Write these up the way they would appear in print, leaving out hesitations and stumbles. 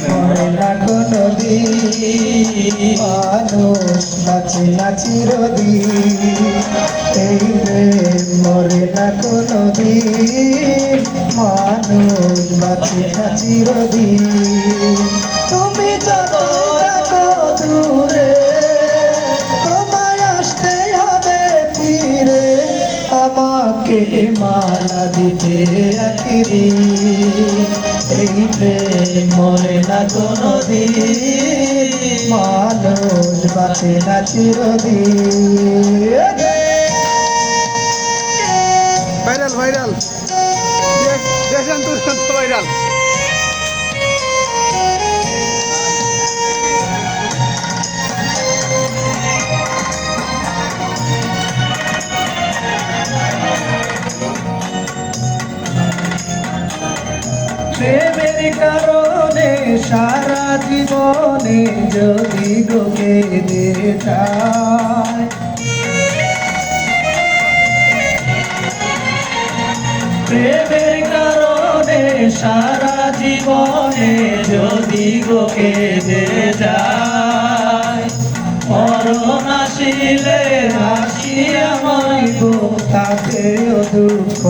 মরে না কোনদিন মানুষ বাঁচে না চিরদিন এই প্রেম মরে না কোনদিন মানুষ বাঁচে না চিরদিন তুমি যত থাকো দূরে তোমায় আসতে হবে ফিরে আমাকে মালা দিতে একদিন এই প্রেম মরে না কোনদিন মানুষ বাঁচে না চিরদিন ভাইরাল ভাইরাল দেশান্তর ভাইরাল প্রেমের কারণে সারা জীবনে যদি গোকে যায় প্রেমের কারণে সারা জীবনে যদি গোকে যায় মরণ আসিলে হাসিয়া মরিব তাতেও দুঃখ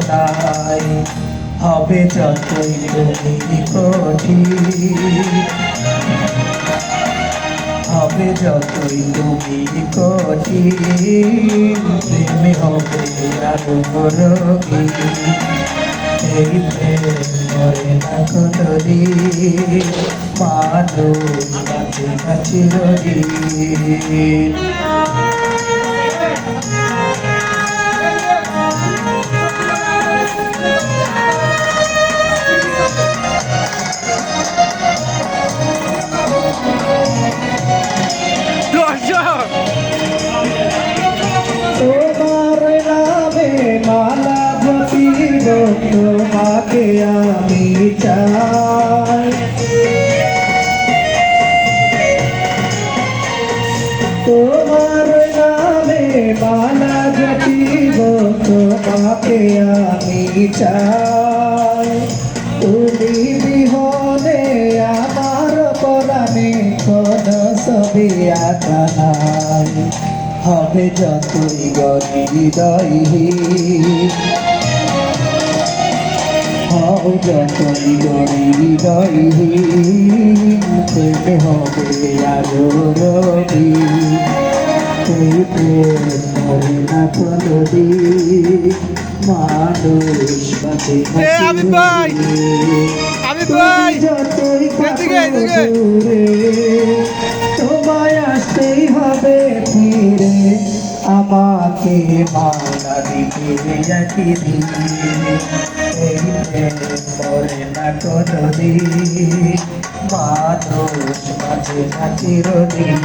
নাই হবে যতই তুমি কঠিন হবে যতই তুমি কঠিন প্রেমে হবে আরো রোগী এই প্রেম মরে না কোনদিন মানুষ বাঁচে না চিরদিন তোমার নামে মালা জপিব তোমাকে আমি চাই তোমার নামে মালা জপিব তোমাকে আমি চাই তুমি বিহনে আমার পরাণে কোন ছবি আঁকা নাই হবে যতই হৃদয়হীন হও যতই হৃদয়হীন প্রেমে হবে আরো রবি এই প্রেম মরে না কোনদিন মানুষ বাঁচে না যতই দূরে তোমায় আসতেই হবে ফিরে আমাকে মালা দিতে একদিন এই প্রেম মরে না কোনদিন মানুষ বাঁচে না চিরদিন।